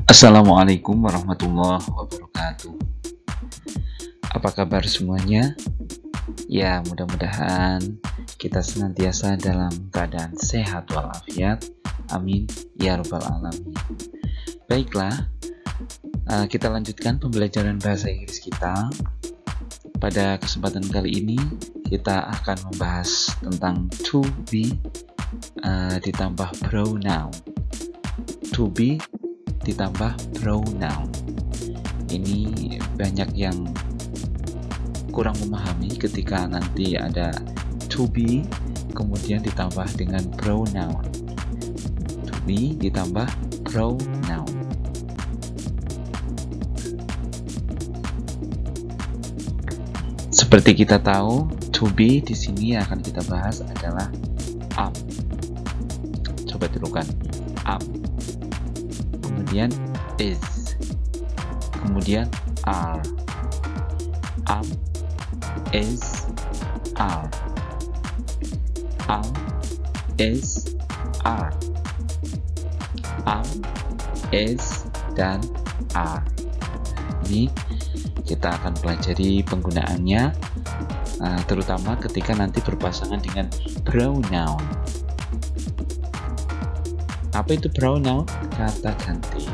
Assalamualaikum warahmatullahi wabarakatuh. Apa kabar semuanya? Ya, mudah-mudahan kita senantiasa dalam keadaan sehat walafiat. Amin ya rabbal alamin. Baiklah, kita lanjutkan pembelajaran bahasa Inggris kita. Pada kesempatan kali ini kita akan membahas tentang to be ditambah pronoun. To be ditambah pronoun. Ini banyak yang kurang memahami ketika nanti ada to be kemudian ditambah dengan pronoun. To be ditambah pronoun. Seperti kita tahu, to be di sini akan kita bahas adalah am. Coba tirukan, am. Kemudian is, kemudian are, am, is, are, am, is, are, am, is, dan are. Ini kita akan pelajari penggunaannya, terutama ketika nanti berpasangan dengan pronoun. Apa itu pronoun? Kata ganti.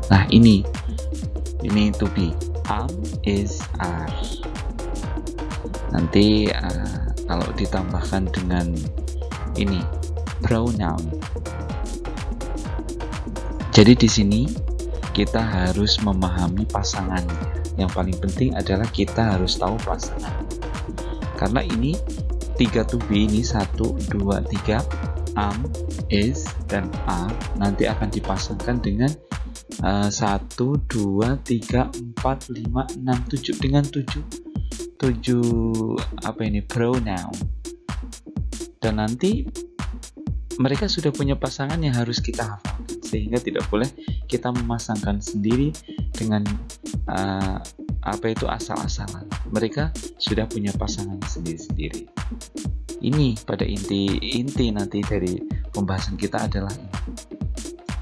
Nah, ini to be. Am, is, are. Nanti kalau ditambahkan dengan ini pronoun. Jadi di sini kita harus memahami pasangannya. Yang paling penting adalah kita harus tahu pasangan. Karena ini 3 to be ini 1, 2, 3 am, is, dan are nanti akan dipasangkan dengan 1, 2, 3, 4, 5, 6, 7 dengan 7 apa ini pronoun. Dan nanti mereka sudah punya pasangan yang harus kita hafal, sehingga tidak boleh kita memasangkan sendiri dengan apa itu asal-asalan. Mereka sudah punya pasangan sendiri-sendiri. Ini pada inti nanti dari pembahasan kita adalah ini.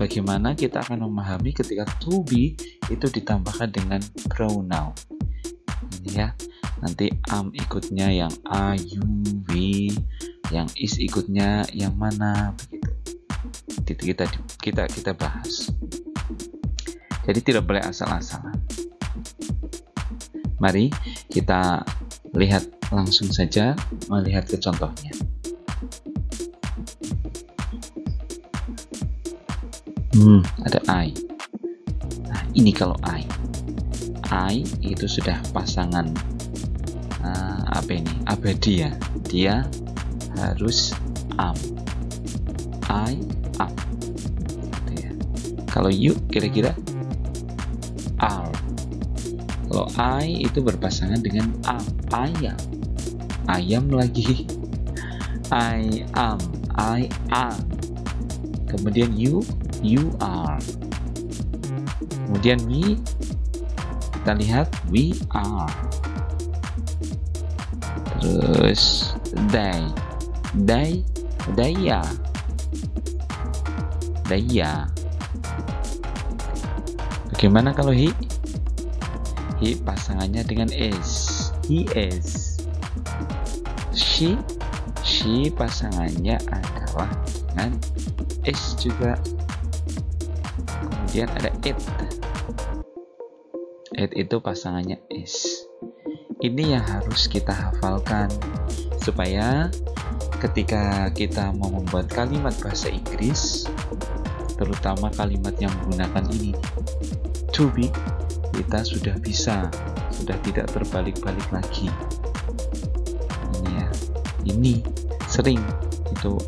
Bagaimana kita akan memahami ketika to be itu ditambahkan dengan pronoun. Ini ya. Nanti am ikutnya yang a, you, we, yang is ikutnya yang mana, begitu. Kita bahas. Jadi tidak boleh asal-asalan. Mari kita lihat langsung saja, melihat ke contohnya. Ada I. Nah, ini kalau I itu sudah pasangan apa ini? Abadi ya. Dia harus am. I, am. Gitu ya. Kalau you kira-kira are. Kalau I itu berpasangan dengan am, ayam. Ayam lagi. I am. Kemudian you are. Kemudian we, kita lihat we are. Terus they ya. Bagaimana kalau he? He pasangannya dengan is. He is. She pasangannya adalah dengan is juga. Kemudian ada it. It itu pasangannya is. Ini yang harus kita hafalkan supaya ketika kita mau membuat kalimat bahasa Inggris, terutama kalimat yang menggunakan ini to be, kita sudah tidak terbalik-balik lagi. Ini ya, ini sering itu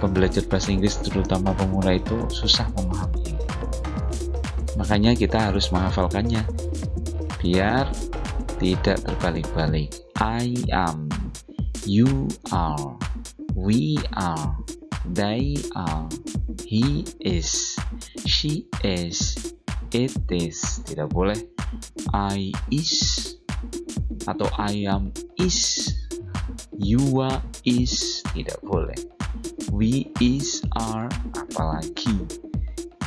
pembelajar bahasa Inggris terutama pemula itu susah memahami ini. Makanya kita harus menghafalkannya biar tidak terbalik-balik. I am, you are, we are, they are, he is, she is, it is. Tidak boleh I is atau I am is. You are, is, tidak boleh. We, is, are, apalagi.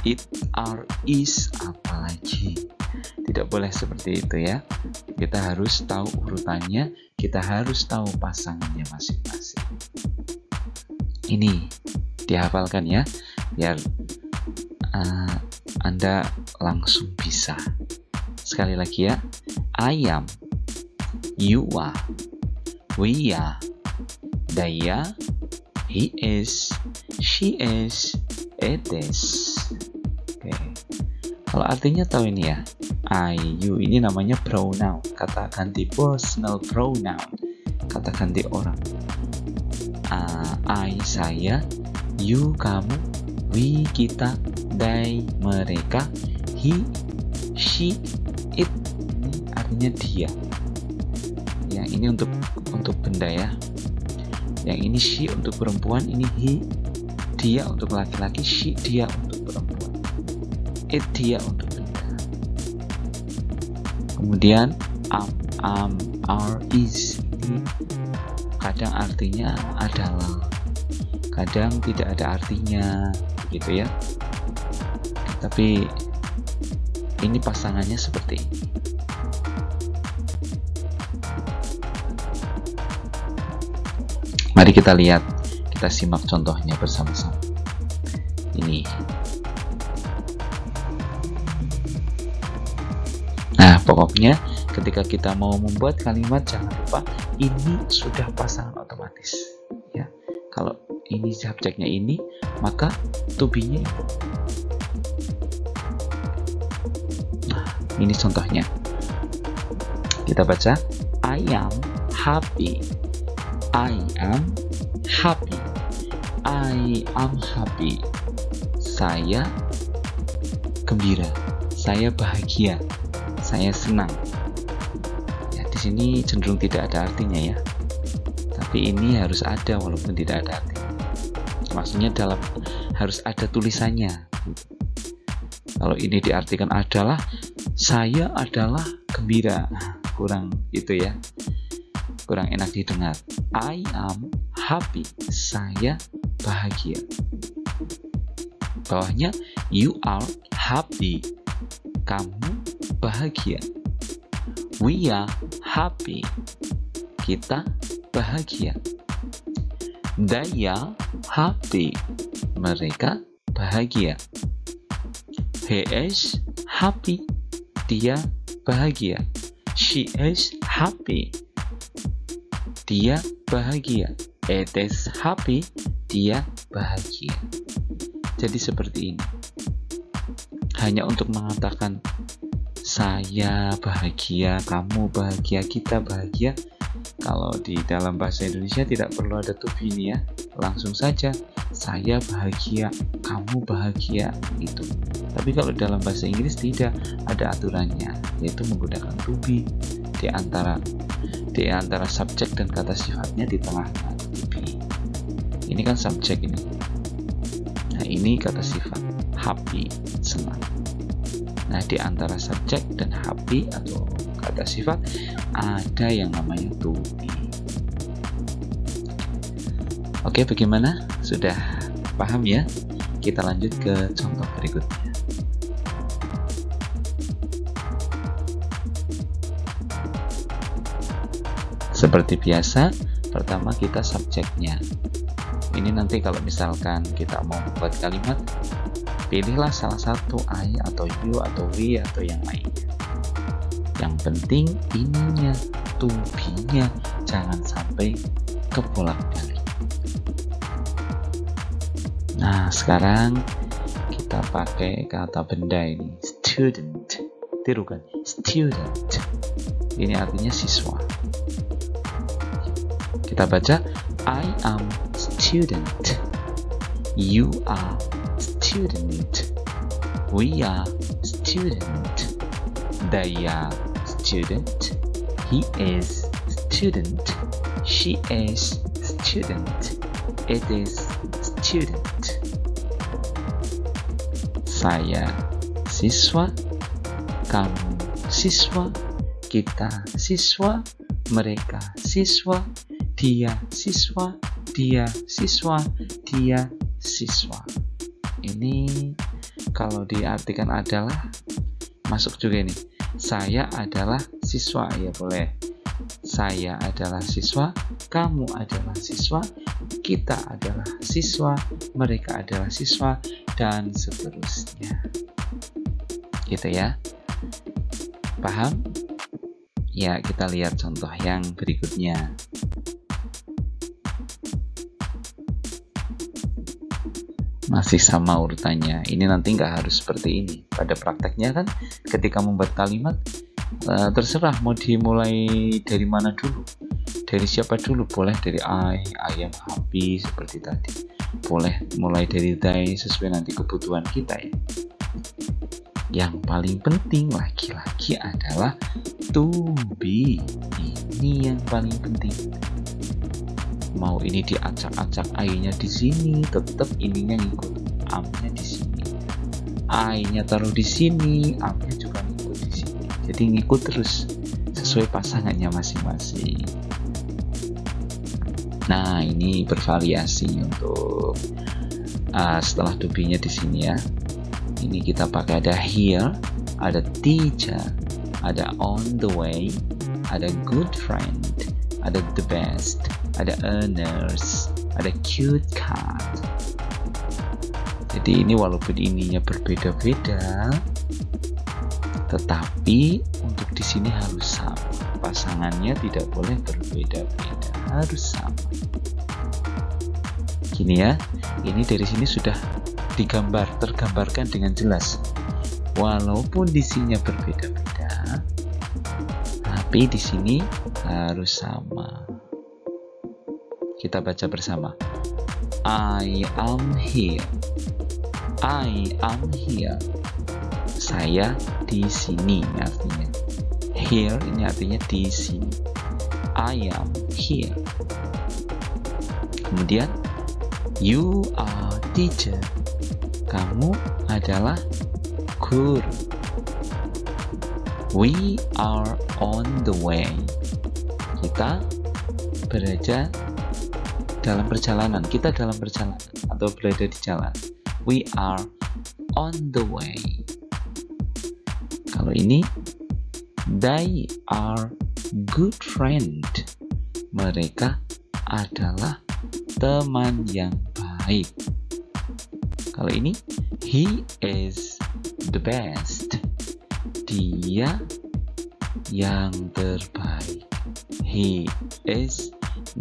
It, are, is, apalagi. Tidak boleh seperti itu ya. Kita harus tahu urutannya, kita harus tahu pasangannya masing-masing. Ini dihafalkan ya, biar Anda langsung bisa. Sekali lagi ya, I am, you are, we are, they are, he is, she is, it is. Oke. Kalau artinya tahu ini ya, I, you ini namanya pronoun, kata ganti personal pronoun, kata ganti orang. I, saya, you, kamu, we, kita, they, mereka, he, she, it, ini artinya dia. Yang ini untuk benda ya. Yang ini she untuk perempuan, ini he, dia untuk laki-laki, she, dia untuk perempuan, it, dia untuk benda. Kemudian am, are, is ini kadang artinya adalah, kadang tidak ada artinya, gitu ya. Tapi ini pasangannya seperti ini. Mari kita lihat, kita simak contohnya bersama-sama. Ini. Nah, pokoknya ketika kita mau membuat kalimat, jangan lupa ini sudah pasangan otomatis. Ya, kalau ini subjeknya ini, maka to be-nya ini. Nah, ini contohnya. Kita baca, I am happy. I am happy. I am happy. Saya gembira. Saya bahagia. Saya senang. Ya, di sini cenderung tidak ada artinya ya. Tapi ini harus ada walaupun tidak ada artinya. Maksudnya harus ada tulisannya. Kalau ini diartikan adalah, saya adalah gembira. Kurang itu ya. Kurang enak didengar. I am happy. Saya bahagia. Bawahnya, you are happy. Kamu bahagia. We are happy. Kita bahagia. They are happy. Mereka bahagia. He is happy. Dia bahagia. She is happy. Dia bahagia. It is happy. Dia bahagia. Jadi seperti ini. Hanya untuk mengatakan saya bahagia, kamu bahagia, kita bahagia. Kalau di dalam bahasa Indonesia tidak perlu ada to be ini ya. Langsung saja saya bahagia, kamu bahagia gitu. Tapi kalau dalam bahasa Inggris tidak ada aturannya, yaitu menggunakan to be di antara subjek dan kata sifatnya di tengah-tengah to be. Ini kan subjek ini. Nah, ini kata sifat happy, senang. Nah, di antara subjek dan happy atau kata sifat ada yang namanya to be. Oke, bagaimana? Sudah paham ya? Kita lanjut ke contoh berikutnya. Seperti biasa, pertama kita subjeknya. Ini nanti kalau misalkan kita mau membuat kalimat, pilihlah salah satu I atau you atau we atau yang lainnya. Yang penting ininya, to be-nya, jangan sampai kebolak-balik. Nah, sekarang kita pakai kata benda ini, student. Tirukan, student. Ini artinya siswa. Kita baca, I am student. You are student. We are student. They are student. He is student. She is student. It is student. Saya siswa. Kamu siswa. Kita siswa. Mereka siswa. dia siswa, dia siswa, dia siswa. Ini kalau diartikan adalah masuk juga nih. Saya adalah siswa, ya boleh. Saya adalah siswa, kamu adalah siswa, kita adalah siswa, mereka adalah siswa, dan seterusnya. Gitu ya. Paham? Ya, kita lihat contoh yang berikutnya. Masih sama urutannya. Ini nanti nggak harus seperti ini. Pada prakteknya kan ketika membuat kalimat, terserah mau dimulai dari mana dulu. Dari siapa dulu? Boleh dari I am happy seperti tadi. Boleh mulai dari they sesuai nanti kebutuhan kita ya. Yang paling penting lagi-lagi adalah to be. Ini yang paling penting. Mau ini diacak-acak I-nya di sini, tetap ininya ngikut am-nya di sini. I-nya taruh di sini, am-nya juga ngikut di sini. Jadi ngikut terus sesuai pasangannya masing-masing. Nah, ini bervariasi untuk setelah to be-nya di sini ya. Ini kita pakai ada here, ada teacher, ada on the way, ada good friend, ada the best, ada a nurse, ada cute cat. Jadi ini walaupun ininya berbeda-beda, tetapi untuk di sini harus sama. Pasangannya tidak boleh berbeda-beda, harus sama. Gini ya, ini dari sini sudah tergambarkan dengan jelas. Walaupun di sini berbeda-beda, tapi di sini harus sama. Kita baca bersama. I am here. I am here. Saya di sini artinya. Here ini artinya di sini. I am here. Kemudian you are teacher. Kamu adalah guru. We are on the way. Kita berada dalam perjalanan. Kita dalam perjalanan atau berada di jalan. We are on the way. Kalau ini, they are good friend. Mereka adalah teman yang baik. Kalau ini, he is the best. Dia yang terbaik. He is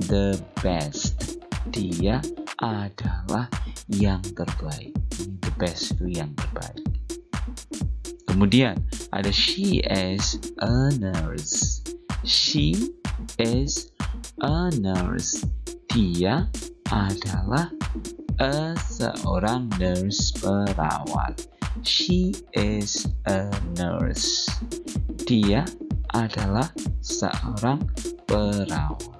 the best. Dia adalah yang terbaik. The best itu yang terbaik. Kemudian ada she is a nurse. She is a nurse. Dia adalah seorang nurse perawat. She is a nurse. Dia adalah seorang perawat.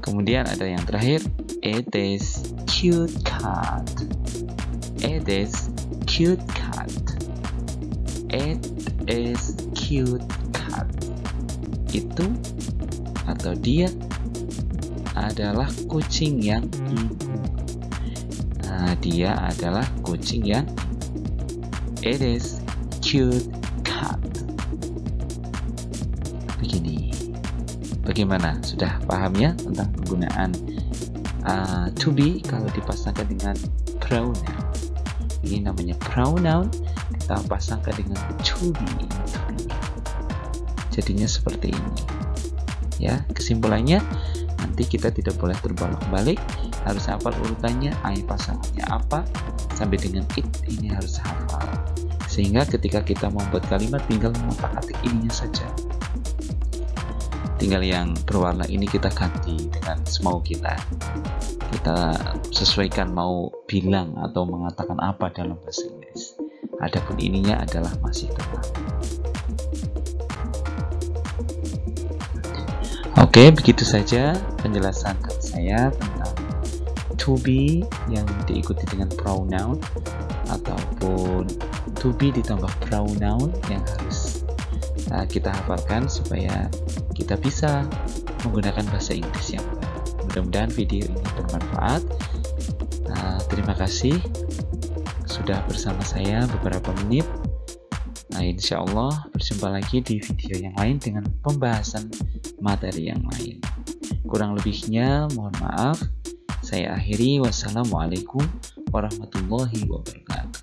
Kemudian ada yang terakhir, it is cute cat. It is cute cat. It is cute cat. Itu atau dia adalah kucing yang imut. Nah, dia adalah kucing yang it is cute cat. Begini. Bagaimana? Sudah paham ya tentang penggunaan to be kalau dipasangkan dengan pronoun. Ini namanya pronoun, kita pasangkan dengan to be. Jadinya seperti ini. Ya, kesimpulannya nanti kita tidak boleh terbalik-balik, harus hafal urutannya, I pasangannya apa, sampai dengan it ini harus hafal. Sehingga ketika kita membuat kalimat tinggal mengotak-atik ininya saja. Tinggal yang berwarna ini kita ganti dengan semau kita. Kita sesuaikan mau bilang atau mengatakan apa dalam bahasa Inggris. Adapun ininya adalah masih tetap. Oke, begitu saja penjelasan dari saya tentang to be yang diikuti dengan pronoun ataupun to be ditambah pronoun yang harus kita hafalkan supaya kita bisa menggunakan bahasa Inggris yang baik. Mudah-mudahan video ini bermanfaat. Terima kasih sudah bersama saya beberapa menit. Insya Allah berjumpa lagi di video yang lain dengan pembahasan materi yang lain. Kurang lebihnya mohon maaf. Saya akhiri. Wassalamualaikum warahmatullahi wabarakatuh.